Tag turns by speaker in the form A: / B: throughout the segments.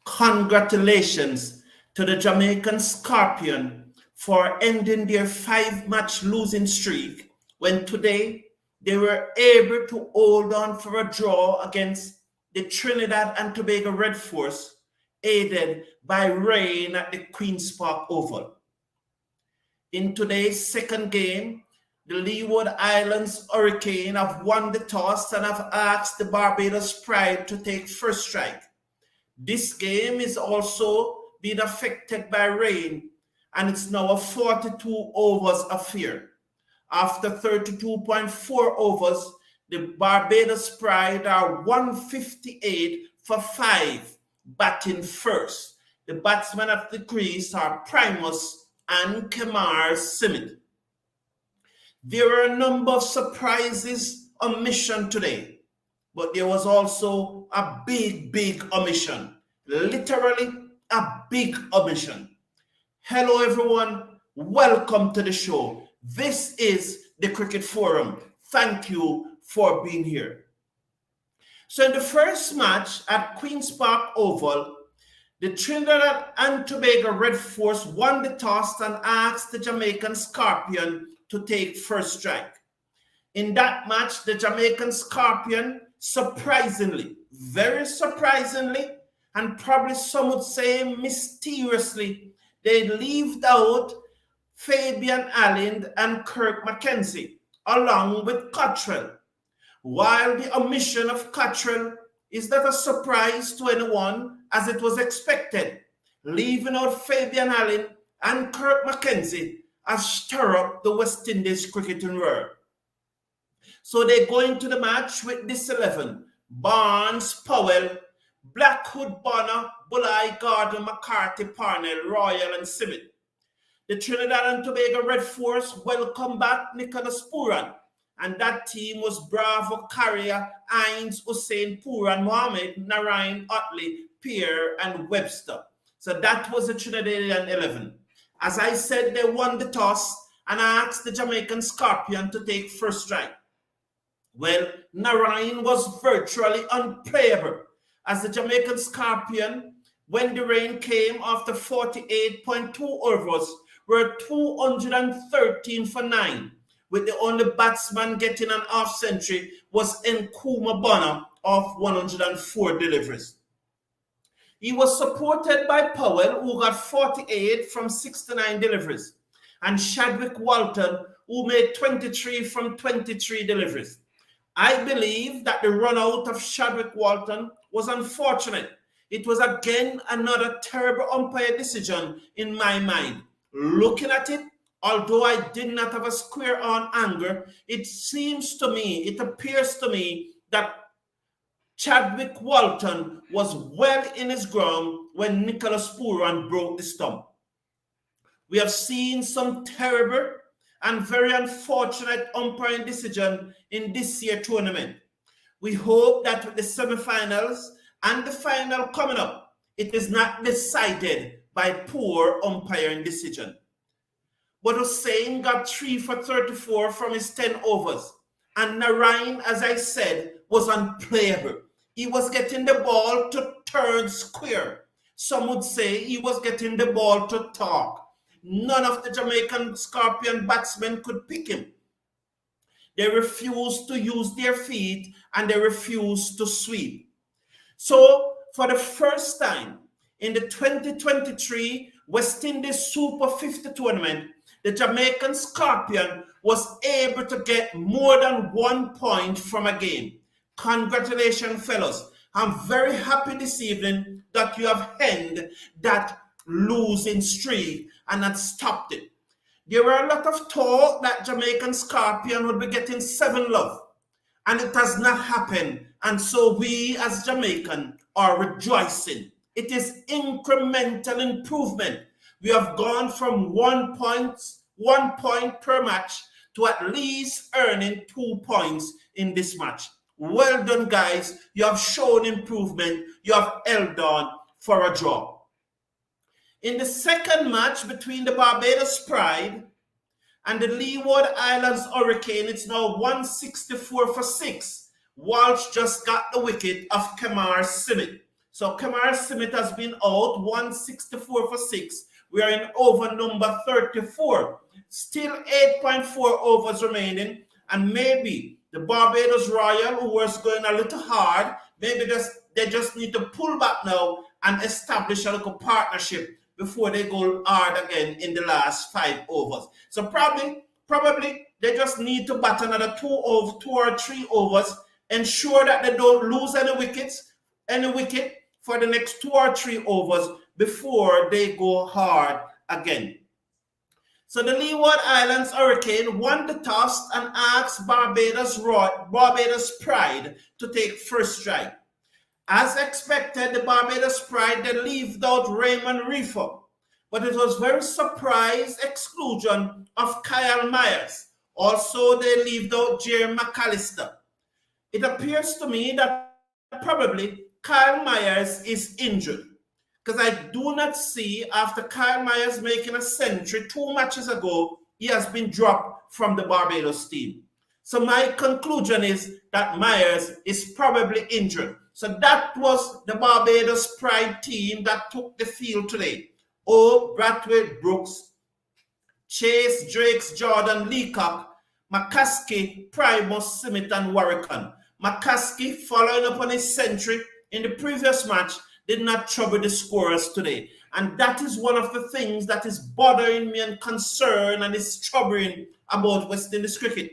A: Congratulations to the Jamaican Scorpion for ending their 5-match losing streak when today they were able to hold on for a draw against the Trinidad and Tobago Red Force, aided by rain at the Queen's Park Oval. In today's second game, the Leeward Islands Hurricane have won the toss and have asked the Barbados Pride to take first strike. This game is also being affected by rain, and it's now a 42 overs affair. After 32.4 overs, the Barbados Pride are 158 for 5, batting first. The batsmen at the crease are Primus and Kemar Simit. There were a number of surprises on mission today, but there was also a big omission. Literally a big omission. Hello everyone, welcome to the show. This is the Cricket Forum. Thank you for being here. So in the first match at Queen's Park Oval, the Trinidad and Tobago Red Force won the toss and asked the Jamaican Scorpion to take first strike. In that match, the Jamaican Scorpion, surprisingly, very surprisingly, and probably some would say mysteriously, they left out Fabian Allen and Kirk Mackenzie, along with Cottrell. While the omission of Cottrell is not a surprise to anyone, as it was expected, leaving out Fabian Allen and Kirk Mackenzie has stirred up the West Indies cricketing world. So they go into the match with this 11: Barnes, Powell, Blackwood, Bonner, Bulai, Gordon, McCarty, Parnell, Royal, and Simit. The Trinidad and Tobago Red Force welcomed back Nicholas Pooran, and that team was Bravo, Carrier, Hines, Hussein, Pooran, Mohammed, Narayan, Utley, Pierre, and Webster. So that was the Trinidadian 11. As I said, they won the toss and asked the Jamaican Scorpion to take first strike. Well, Narayan was virtually unplayable, as the Jamaican Scorpion, when the rain came after 48.2 overs, were 213 for 9, with the only batsman getting an half-century was Nkrumah Bonner of 104 deliveries. He was supported by Powell, who got 48 from 69 deliveries, and Chadwick Walton, who made 23 from 23 deliveries. I believe that the run out of Chadwick Walton was unfortunate. It was again another terrible umpire decision in my mind. Looking at it, although I did not have a square on anger, it appears to me that Chadwick Walton was well in his ground when Nicholas Pooran broke the stump. We have seen some terrible and very unfortunate umpiring decision in this year's tournament. We hope that with the semi-finals and the final coming up, it is not decided by poor umpiring decision. But Hussein got 3 for 34 from his 10 overs, and Narayan, as I said, was unplayable. He was getting the ball to turn square. Some would say he was getting the ball to talk. None of the Jamaican Scorpion batsmen could pick him. They refused to use their feet and they refused to sweep. So, for the first time in the 2023 West Indies Super 50 tournament, the Jamaican Scorpion was able to get more than 1 point from a game. Congratulations, fellas. I'm very happy this evening that you have ended that losing streak and not stopped it. There were a lot of talk that Jamaican Scorpion would be getting 7 love, and it has not happened. And so we as Jamaican are rejoicing. It is incremental improvement. We have gone from 1 point per match to at least earning 2 points in this match. Well done, guys. You have shown improvement. You have held on for a draw. In the second match between the Barbados Pride and the Leeward Islands Hurricane, it's now 164 for 6. Walsh just got the wicket of Kemar Simit. So Kemar Smith has been out, 164 for 6. We are in over number 34. Still 8.4 overs remaining. And maybe the Barbados Royal, who was going a little hard, maybe they just need to pull back now and establish a little partnership before they go hard again in the last 5 overs. So probably they just need to bat another 2 or 3 overs, ensure that they don't lose any wicket for the next 2 or 3 overs before they go hard again. So the Leeward Islands Hurricane won the toss and asked Barbados Pride to take first strike. As expected, the Barbados Pride then left out Raymon Reifer, but it was very surprise exclusion of Kyle Myers. Also, they left out Jair McAllister. It appears to me that probably Kyle Myers is injured, because I do not see, after Kyle Myers making a century 2 matches ago, he has been dropped from the Barbados team. So my conclusion is that Myers is probably injured. So that was the Barbados Pride team that took the field today. Brathwaite, Brooks, Chase, Drakes, Jordan, Leacock, McCaskie, Primus, Smith, and Warrican. McCaskie, following up on his century in the previous match, did not trouble the scorers today. And that is one of the things that is bothering me and concern and is troubling about West Indies cricket.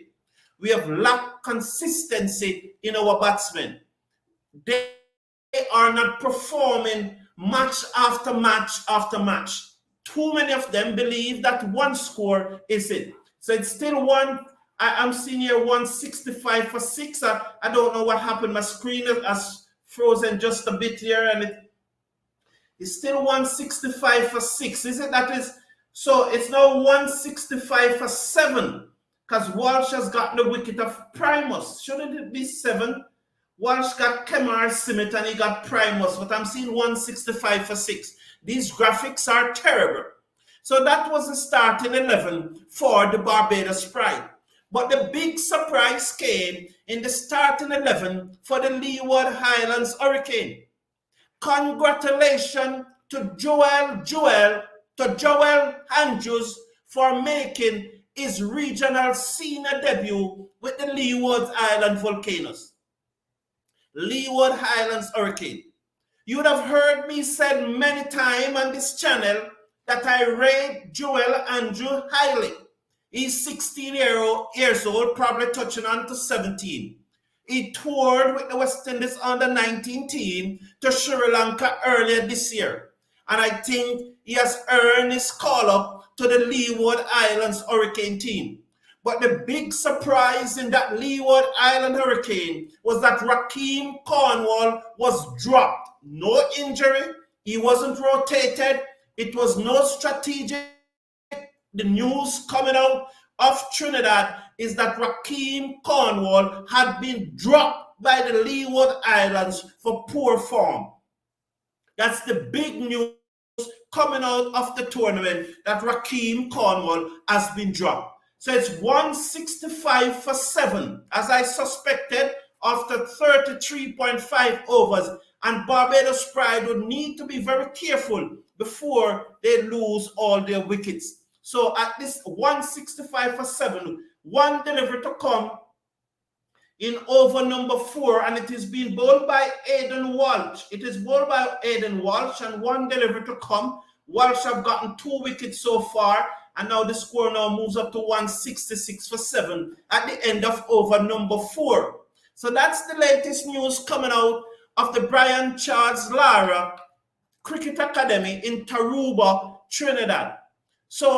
A: We have lacked consistency in our batsmen. They are not performing match after match after match. Too many of them believe that one score is it. So it's still one. I'm seeing here 165 for 6. I don't know what happened. My screen has frozen just a bit here, and it's still 165 for 6. Is it that is? So it's now 165 for 7, because Walsh has gotten the wicket of Primus. Shouldn't it be 7? Walsh got Kemar Smith and he got Primus, but I'm seeing 165 for 6. These graphics are terrible. So that was the starting 11 for the Barbados Pride. But the big surprise came in the starting 11 for the Leeward Islands Hurricane. Congratulations to Jomel Andrews for making his regional senior debut with the Leeward Island Volcanoes. Leeward Islands Hurricane. You would have heard me say many times on this channel that I rate Jomel Andrews highly. He's 16 years old, probably touching on to 17. He toured with the West Indies under-19 team to Sri Lanka earlier this year. And I think he has earned his call-up to the Leeward Islands Hurricane team. But the big surprise in that Leeward Island Hurricane was that Rahkeem Cornwall was dropped. No injury. He wasn't rotated. It was no strategic. The news coming out of Trinidad is that Rahkeem Cornwall had been dropped by the Leeward Islands for poor form. That's the big news coming out of the tournament, that Rahkeem Cornwall has been dropped. So it's 165 for 7, as I suspected, after 33.5 overs. And Barbados Pride would need to be very careful before they lose all their wickets. So at this 165 for 7, one delivery to come in over number 4, and it is being bowled by Aidan Walsh. It is bowled by Aidan Walsh, and one delivery to come. Walsh have gotten 2 wickets so far, and now the score now moves up to 166 for 7 at the end of over number 4. So that's the latest news coming out of the Brian Charles Lara Cricket Academy in Tarouba, Trinidad. So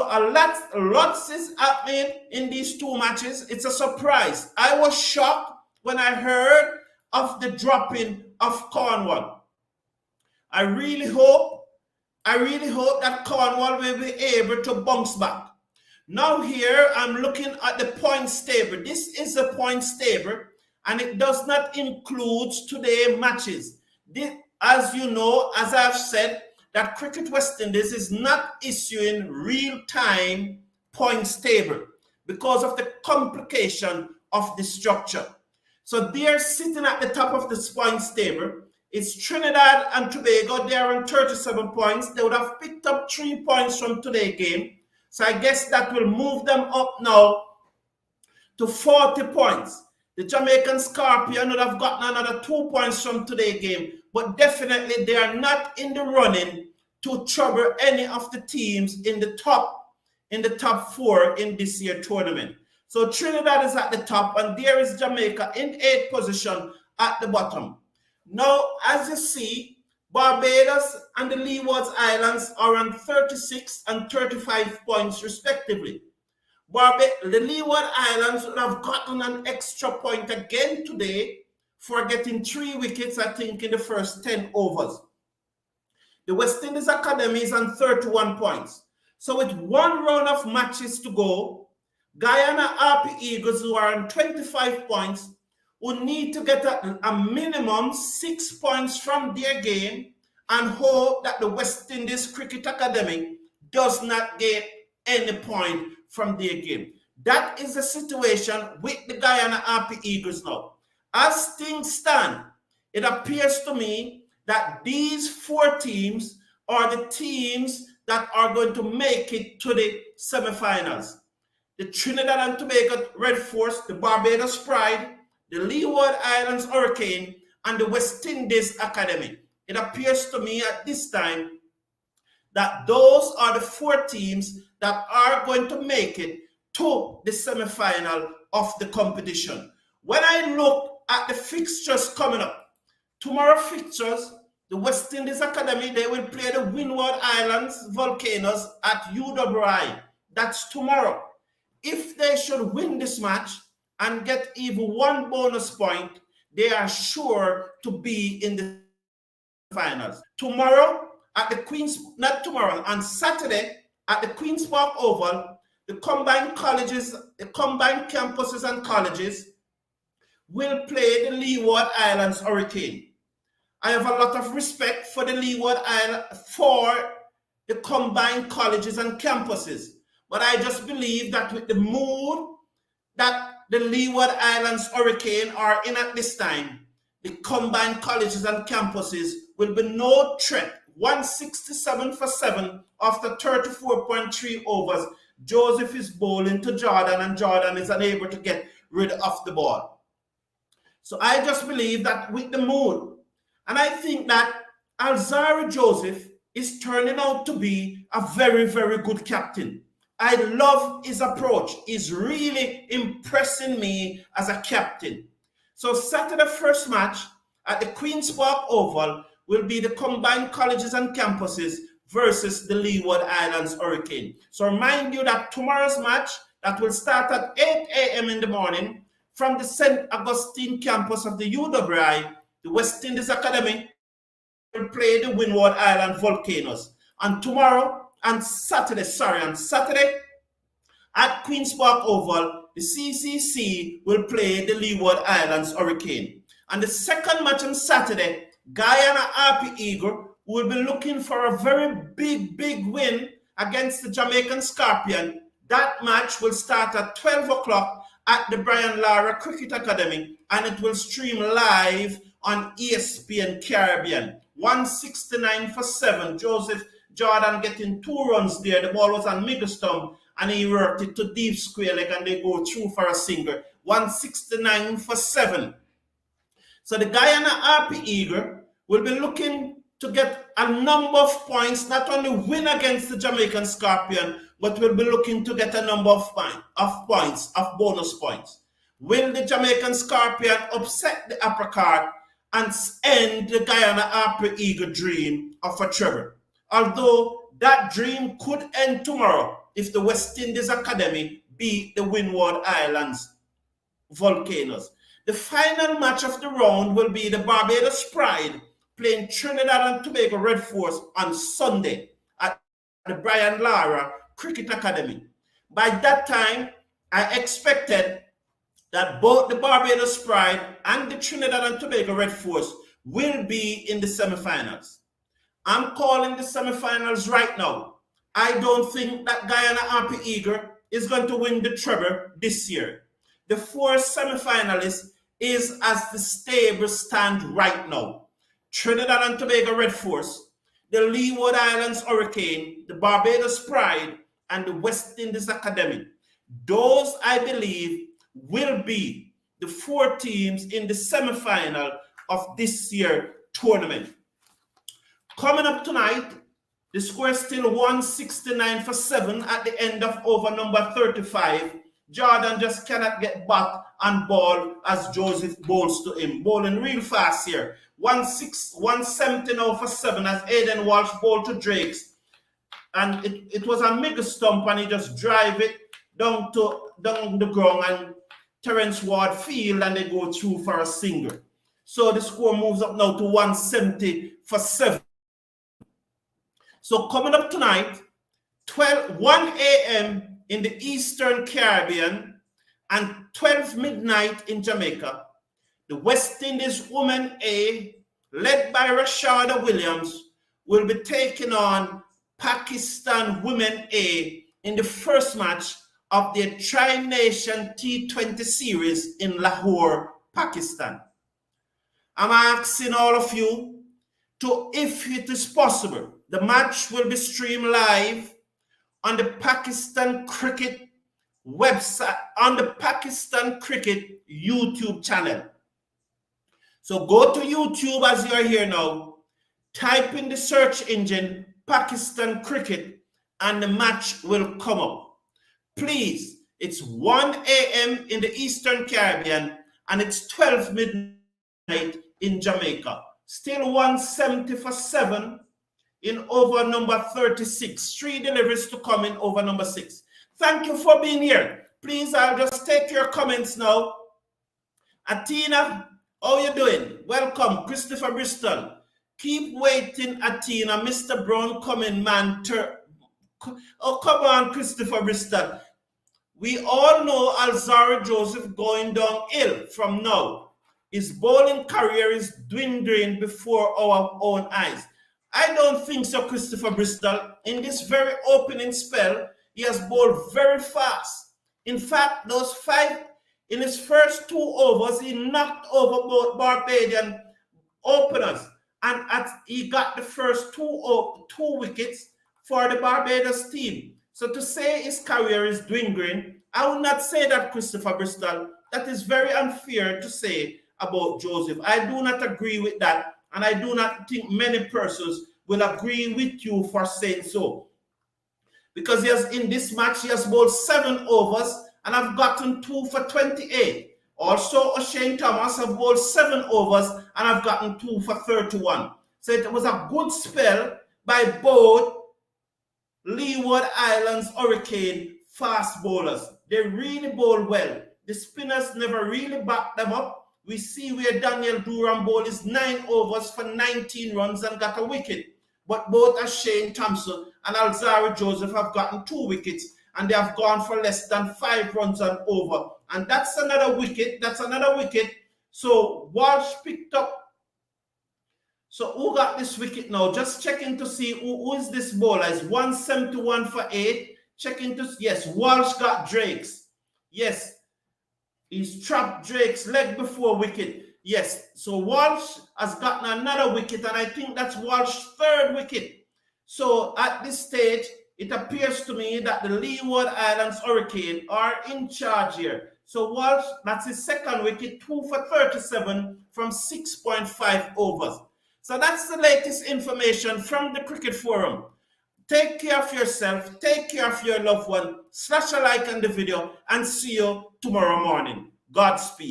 A: lots is happening in these 2 matches. It's a surprise. I was shocked when I heard of the dropping of Cornwall. I really hope that Cornwall will be able to bounce back. Now here I'm looking at the points table. This is the points table, and it does not include today's matches. As you know, as I've said, that Cricket West Indies is not issuing real-time points table because of the complication of the structure. So they're sitting at the top of the points table, It's Trinidad and Tobago. They are on 37 points. They would have picked up 3 points from today's game. So I guess that will move them up now to 40 points. The Jamaican Scorpion would have gotten another 2 points from today's game. But definitely they are not in the running to trouble any of the teams in the top 4 in this year's tournament. So Trinidad is at the top, and there is Jamaica in 8th position at the bottom. Now, as you see, Barbados and the Leeward Islands are on 36 and 35 points respectively. The Leeward Islands would have gotten an extra point again today for getting 3 wickets, I think, in the first 10 overs. The West Indies Academy is on 31 points. So with 1 round of matches to go, Guyana Harpy Eagles, who are on 25 points, will need to get a minimum 6 points from their game and hope that the West Indies Cricket Academy does not get any point from their game. That is the situation with the Guyana Harpy Eagles now. As things stand, it appears to me that these 4 teams are the teams that are going to make it to the semifinals. The Trinidad and Tobago Red Force, the Barbados Pride, the Leeward Islands Hurricane, and the West Indies Academy. It appears to me at this time that those are the 4 teams that are going to make it to the semi-final of the competition. When I look at the fixtures coming up, tomorrow fixtures, the West Indies Academy, they will play the Windward Islands Volcanoes at UWI. That's tomorrow. If they should win this match and get even 1 bonus point, they are sure to be in the finals. Tomorrow, at the on Saturday, at the Queen's Park Oval, the combined campuses and colleges will play the Leeward Islands Hurricane. I have a lot of respect for the Leeward Island, for the combined colleges and campuses. But I just believe that with the mood that the Leeward Islands Hurricane are in at this time, the combined colleges and campuses will be no threat. 167 for 7 after 34.3 overs. Joseph is bowling to Jordan, and Jordan is unable to get rid of the ball. So I just believe that with the mood, and I think that Alzarri Joseph is turning out to be a very, very good captain. I love his approach. He's really impressing me as a captain. So Saturday first match at the Queen's Park Oval will be the combined colleges and campuses versus the Leeward Islands Hurricane. So remind you that tomorrow's match that will start at 8 a.m. in the morning from the St. Augustine campus of the UWI, the West Indies Academy will play the Windward Island Volcanoes. And on Saturday at Queen's Park Oval, the CCC will play the Leeward Islands Hurricane. And the second match on Saturday, Guyana Harpy Eagle will be looking for a very big win against the Jamaican Scorpion. That match will start at 12 o'clock at the Brian Lara Cricket Academy, and it will stream live on ESPN Caribbean. 169 for 7. Joseph Jordan getting 2 runs there. The ball was on middle stump, and he worked it to deep square leg, and they go through for a single. 169 for 7. So the Guyana Harpy Eagle will be looking to get a number of points, not only win against the Jamaican Scorpion, but will be looking to get a number of bonus points. Will the Jamaican Scorpion upset the upper card and end the Guyana Harpy Eagle dream of a treble? Although that dream could end tomorrow if the West Indies Academy beat the Windward Islands Volcanoes. The final match of the round will be the Barbados Pride playing Trinidad and Tobago Red Force on Sunday at the Brian Lara Cricket Academy. By that time, I expected that both the Barbados Pride and the Trinidad and Tobago Red Force will be in the semifinals. I'm calling the semifinals right now. I don't think that Guyana Harpy Eagle is going to win the treble this year. The 4 semifinalists is as the stable stand right now. Trinidad and Tobago Red Force, the Leeward Islands Hurricane, the Barbados Pride, and the West Indies Academy. Those, I believe, will be the 4 teams in the semi-final of this year's tournament. Coming up tonight, the score is still 169 for 7 at the end of over number 35. Jordan just cannot get back and ball as Joseph bowls to him. Bowling real fast here. 170 now for 7 as Aiden Walsh bowled to Drakes. And it was a mega stump and he just drive it down the ground and Terrence Warde field and they go through for a single. So the score moves up now to 170 for 7. So coming up tonight, 1 a.m. in the Eastern Caribbean and 12 midnight in Jamaica, the West Indies Women A, led by Rashada Williams, will be taking on Pakistan Women A in the first match of their Tri-Nation T20 series in Lahore, Pakistan. I'm asking all of you to, if it is possible, the match will be streamed live on the Pakistan Cricket website, on the Pakistan Cricket YouTube channel. So go to YouTube as you are here now, type in the search engine Pakistan Cricket and the match will come up. Please, it's 1 a.m. in the Eastern Caribbean and it's 12 midnight in Jamaica. Still 170 for 7 in over number 36. 3 deliveries to come in over number 6. Thank you for being here. Please, I'll just take your comments now. Atina, how you doing? Welcome. Christopher Bristol. Keep waiting, Atina. Mr. Brown coming, man. Oh, come on, Christopher Bristol. We all know Alzarri Joseph going downhill from now. His bowling career is dwindling before our own eyes. I don't think so, Christopher Bristol. In this very opening spell, he has bowled very fast. In fact, those 5 in his first 2 overs, he knocked over both Barbadian openers. And he got the first two wickets for the Barbados team. So to say his career is dwindling, I would not say that, Christopher Bristol. That is very unfair to say about Joseph. I do not agree with that. And I do not think many persons will agree with you for saying so. Because in this match, he has bowled 7 overs and I've gotten 2 for 28. Also, O'Shane Thomas have bowled 7 overs and I've gotten 2 for 31. So it was a good spell by both Leeward Islands Hurricane fast bowlers. They really bowl well. The spinners never really backed them up. We see where Daniel Durham bowled his 9 overs for 19 runs and got a wicket. But both O'Shane Thompson and Alzarri Joseph have gotten 2 wickets and they have gone for less than 5 runs and over. And that's another wicket. That's another wicket. So Walsh picked up. So who got this wicket now? Just checking to see who is this bowler. It's 171 for 8. Checking to, yes, Walsh got Drake's. Yes. He's trapped Drake's leg before wicket. Yes. So Walsh has gotten another wicket, and I think that's Walsh's 3rd wicket. So at this stage, it appears to me that the Leeward Islands Hurricane are in charge here. So Walsh, that's his 2nd wicket, 2 for 37 from 6.5 overs. So that's the latest information from the Cricket Forum. Take care of yourself, take care of your loved one, slash a like on the video, and see you tomorrow morning. Godspeed.